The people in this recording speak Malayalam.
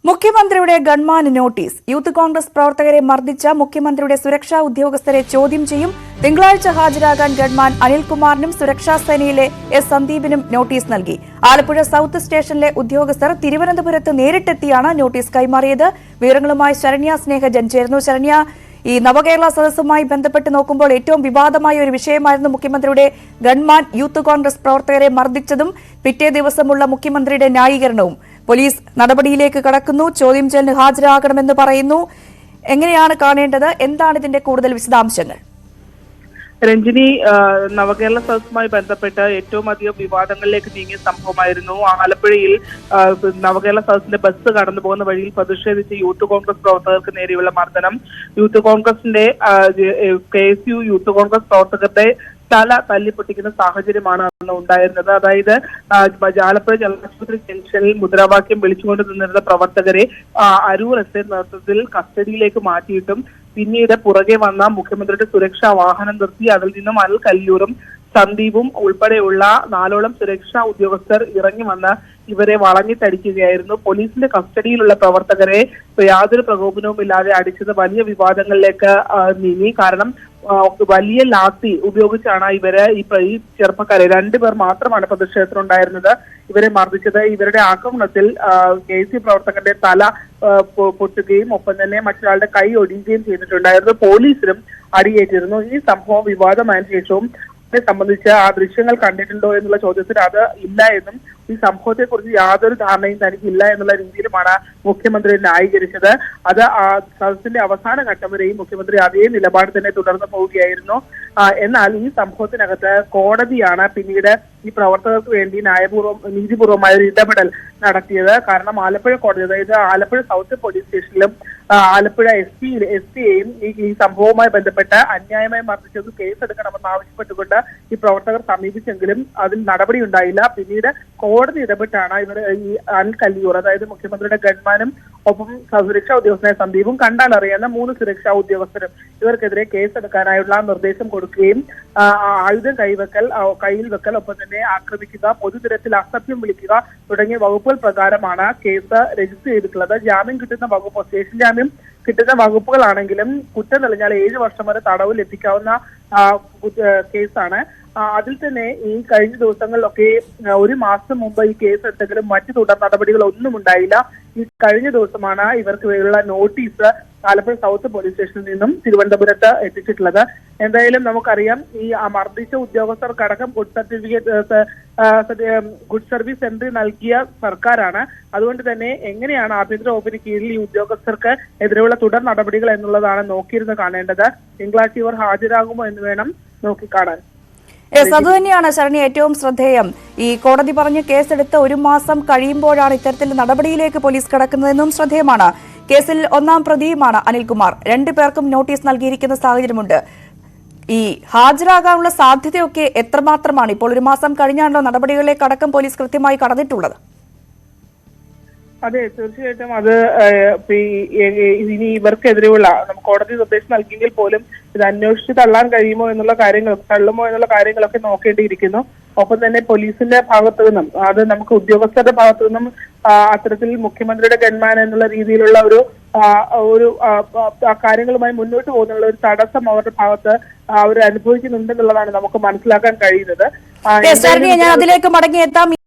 മുഖ്യമന്ത്രിയുടെ ഗൺമാൻ നോട്ടീസ്. യൂത്ത് കോൺഗ്രസ് പ്രവർത്തകരെ മർദ്ദിച്ച മുഖ്യമന്ത്രിയുടെ സുരക്ഷാ ഉദ്യോഗസ്ഥരെ ചോദ്യം ചെയ്യും. തിങ്കളാഴ്ച ഹാജരാകാൻ ഗൺമാൻ അനിൽകുമാറിനും സുരക്ഷാ സേനയിലെ എസ് സന്ദീപിനും നോട്ടീസ് നൽകി. ആലപ്പുഴ സൌത്ത് സ്റ്റേഷനിലെ ഉദ്യോഗസ്ഥർ തിരുവനന്തപുരത്ത് നേരിട്ടെത്തിയാണ് നോട്ടീസ് കൈമാറിയത്. വിവരങ്ങളുമായി ശരണ്യ സ്നേഹജൻ ചേർന്നു. ശരണ്യ, ഈ നവകേരള സദസ്സുമായി ബന്ധപ്പെട്ട് നോക്കുമ്പോൾ ഏറ്റവും വിവാദമായ ഒരു വിഷയമായിരുന്നു മുഖ്യമന്ത്രിയുടെ ഗൺമാൻ യൂത്ത് കോൺഗ്രസ് പ്രവർത്തകരെ മർദ്ദിച്ചതും പിറ്റേ ദിവസമുള്ള മുഖ്യമന്ത്രിയുടെ ന്യായീകരണവും. പോലീസ് നടപടിയിലേക്ക് കടക്കുന്നു, ചോദ്യം ചെയ്യലിന് ഹാജരാകണമെന്ന് പറയുന്നു. എങ്ങനെയാണ് കാണേണ്ടത്? എന്താണ് ഇതിന്റെ കൂടുതൽ വിശദാംശങ്ങൾ? രഞ്ജിനി, നവകേരള സദസ്സുമായി ബന്ധപ്പെട്ട് ഏറ്റവും അധികം വിവാദങ്ങളിലേക്ക് നീങ്ങിയ സംഭവമായിരുന്നു ആലപ്പുഴയിൽ നവകേരള സദസ്സിന്റെ ബസ് കടന്നു പോകുന്ന വഴിയിൽ പ്രതിഷേധിച്ച് യൂത്ത് കോൺഗ്രസ് പ്രവർത്തകർക്ക് നേരെയുള്ള മർദ്ദനം. യൂത്ത് കോൺഗ്രസിന്റെ KSU യൂത്ത് കോൺഗ്രസ് പ്രവർത്തകരുടെ തല തല്ലിപ്പൊട്ടിക്കുന്ന സാഹചര്യമാണ് അന്ന് ഉണ്ടായിരുന്നത്. അതായത് ആലപ്പുഴ ജലാശുപത്രി ജംഗ്ഷനിൽ മുദ്രാവാക്യം വിളിച്ചുകൊണ്ട് നിന്നിരുന്ന പ്രവർത്തകരെ അരൂർ എസ് നേതൃത്വത്തിൽ കസ്റ്റഡിയിലേക്ക് മാറ്റിയിട്ടും പിന്നീട് പുറകെ വന്ന മുഖ്യമന്ത്രിയുടെ സുരക്ഷാ വാഹനം നിർത്തി അതിൽ നിന്നും അനിൽ കല്ലിയൂറും സന്ദീപും ഉൾപ്പെടെയുള്ള 4ഓളം സുരക്ഷാ ഉദ്യോഗസ്ഥർ ഇറങ്ങി വന്ന് ഇവരെ വളഞ്ഞിട്ടടിക്കുകയായിരുന്നു. പോലീസിന്റെ കസ്റ്റഡിയിലുള്ള പ്രവർത്തകരെ യാതൊരു പ്രകോപനവും ഇല്ലാതെ അടിച്ചത് വലിയ വിവാദങ്ങളിലേക്ക് നീങ്ങി. കാരണം വലിയ ലാത്തി ഉപയോഗിച്ചാണ് ഈ ചെറുപ്പക്കാരെ 2 പേർ മാത്രമാണ് പ്രതിഷേധത്തിലുണ്ടായിരുന്നത്. ഇവരെ മർദ്ദിച്ചത്. ഇവരുടെ ആക്രമണത്തിൽ KSU പ്രവർത്തകന്റെ തല പൊട്ടുകയും ഒപ്പം തന്നെ മറ്റൊരാളുടെ കൈ ഒടിയുകയും ചെയ്തിട്ടുണ്ടായിരുന്നു. പോലീസിനും അടിയേറ്റിരുന്നു. ഈ സംഭവം വിവാദമായ ശേഷവും സംബന്ധിച്ച് ആ ദൃശ്യങ്ങൾ കണ്ടിട്ടുണ്ടോ എന്നുള്ള ചോദ്യത്തിന് അത് ഇല്ല എന്നും ഈ സംഭവത്തെ കുറിച്ച് യാതൊരു ധാരണയും തനിക്കില്ല എന്നുള്ള രീതിയിലുമാണ് മുഖ്യമന്ത്രി ന്യായീകരിച്ചത്. അത് ആ സദസ്സിന്റെ അവസാന ഘട്ടം വരെയും മുഖ്യമന്ത്രി അതേ നിലപാട് തന്നെ തുടർന്നു പോവുകയായിരുന്നു. എന്നാൽ ഈ സംഭവത്തിനകത്ത് കോടതിയാണ് പിന്നീട് ഈ പ്രവർത്തകർക്ക് വേണ്ടി നീതിപൂർവമായ ഒരു ഇടപെടൽ നടത്തിയത്. കാരണം ആലപ്പുഴ കോടതി, അതായത് ആലപ്പുഴ സൗത്ത് പോലീസ് സ്റ്റേഷനിലും ആലപ്പുഴ SP യെയും ഈ സംഭവവുമായി ബന്ധപ്പെട്ട് അന്യായമായി മർദ്ദിച്ചത് കേസെടുക്കണമെന്ന് ആവശ്യപ്പെട്ടുകൊണ്ട് ഈ പ്രവർത്തകർ സമീപിച്ചെങ്കിലും അതിൽ നടപടി ഉണ്ടായില്ല. പിന്നീട് കോടതി ഇടപെട്ടാണ് ഈ അനിൽ കല്ലിയൂർ, അതായത് മുഖ്യമന്ത്രിയുടെ ഗൺമാനും ഒപ്പം സുരക്ഷാ ഉദ്യോഗസ്ഥനായ സന്ദീപും കണ്ടാലറിയാവുന്ന 3 സുരക്ഷാ ഉദ്യോഗസ്ഥരും ഇവർക്കെതിരെ കേസെടുക്കാനായുള്ള നിർദ്ദേശം കൊടുക്കുകയും ആയുധം കയ്യിൽ വെക്കൽ ഒപ്പം തന്നെ ആക്രമിക്കുക, പൊതുനിരത്തിൽ അസഭ്യം വിളിക്കുക തുടങ്ങിയ വകുപ്പുകൾ പ്രകാരമാണ് കേസ് രജിസ്റ്റർ ചെയ്തിട്ടുള്ളത്. ജാമ്യം കിട്ടുന്ന വകുപ്പ്, സ്റ്റേഷൻ ജാമ്യം കിട്ടുന്ന വകുപ്പുകളാണെങ്കിലും കുറ്റം തെളിഞ്ഞാൽ 7 വർഷം വരെ തടവിൽ എത്തിക്കാവുന്ന കേസാണ്. അതിൽ തന്നെ ഈ കഴിഞ്ഞ ദിവസങ്ങളിലൊക്കെ 1 മാസം മുമ്പ് ഈ കേസ് എടുത്തെങ്കിലും മറ്റു തുടർ നടപടികളൊന്നും ഉണ്ടായില്ല. ഈ കഴിഞ്ഞ ദിവസമാണ് ഇവർക്ക് വേണ്ടിയുള്ള നോട്ടീസ് ആലപ്പുഴ സൗത്ത് പോലീസ് സ്റ്റേഷനിൽ നിന്നും തിരുവനന്തപുരത്ത് എത്തിച്ചിട്ടുള്ളത്. എന്തായാലും നമുക്കറിയാം, ഈ മർദ്ദിച്ച ഉദ്യോഗസ്ഥർക്കടക്കം ഗുഡ് സർവീസ് എൻട്രി നൽകിയ സർക്കാരാണ്. അതുകൊണ്ട് തന്നെ എങ്ങനെയാണ് ആഭ്യന്തര വകുപ്പിന് കീഴിൽ ഈ ഉദ്യോഗസ്ഥർക്ക് എതിരെയുള്ള തുടർ നടപടികൾ എന്നുള്ളതാണ് നോക്കിയിരുന്ന് കാണേണ്ടത്. തിങ്കളാഴ്ച ഇവർ ഹാജരാകുമോ എന്ന് വേണം നോക്കിക്കാണാൻ. അതുതന്നെയാണ് ശരണി ഏറ്റവും ശ്രദ്ധേയം. ഈ കോടതി പറഞ്ഞ് കേസെടുത്ത് 1 മാസം കഴിയുമ്പോഴാണ് ഇത്തരത്തിൽ നടപടിയിലേക്ക് പോലീസ് കടക്കുന്നതെന്നും ശ്രദ്ധേയമാണ്. കേസിൽ 1ാം പ്രതിയുമാണ് അനിൽകുമാർ. 2 പേർക്കും നോട്ടീസ് നൽകിയിരിക്കുന്ന സാഹചര്യമുണ്ട്. ഈ ഹാജരാകാനുള്ള സാധ്യതയൊക്കെ എത്രമാത്രമാണ്? ഇപ്പോൾ 1 മാസം കഴിഞ്ഞാണല്ലോ നടപടികളിലേക്ക് അടക്കം പോലീസ് കൃത്യമായി കടന്നിട്ടുള്ളത്. അതെ, തീർച്ചയായിട്ടും അത് ഇനി ഇവർക്കെതിരെയുള്ള കോടതി നിർദ്ദേശം നൽകിയെങ്കിൽ പോലും ഇത് അന്വേഷിച്ച് തള്ളാൻ കഴിയുമോ എന്നുള്ള തള്ളുമോ എന്നുള്ള കാര്യങ്ങളൊക്കെ നോക്കേണ്ടിയിരിക്കുന്നു. ഒപ്പം തന്നെ പോലീസിന്റെ ഭാഗത്തു നിന്നും, അത് നമുക്ക് ഉദ്യോഗസ്ഥരുടെ ഭാഗത്തു നിന്നും അത്തരത്തിൽ മുഖ്യമന്ത്രിയുടെ ഗൺമാൻ എന്നുള്ള രീതിയിലുള്ള ഒരു കാര്യങ്ങളുമായി മുന്നോട്ട് പോകുന്നുള്ള ഒരു തടസ്സം അവരുടെ ഭാഗത്ത് അവർ അനുഭവിക്കുന്നുണ്ടെന്നുള്ളതാണ് നമുക്ക് മനസ്സിലാക്കാൻ കഴിയുന്നത്. ഞാൻ അതിലേക്ക് മടങ്ങിയെത്താം.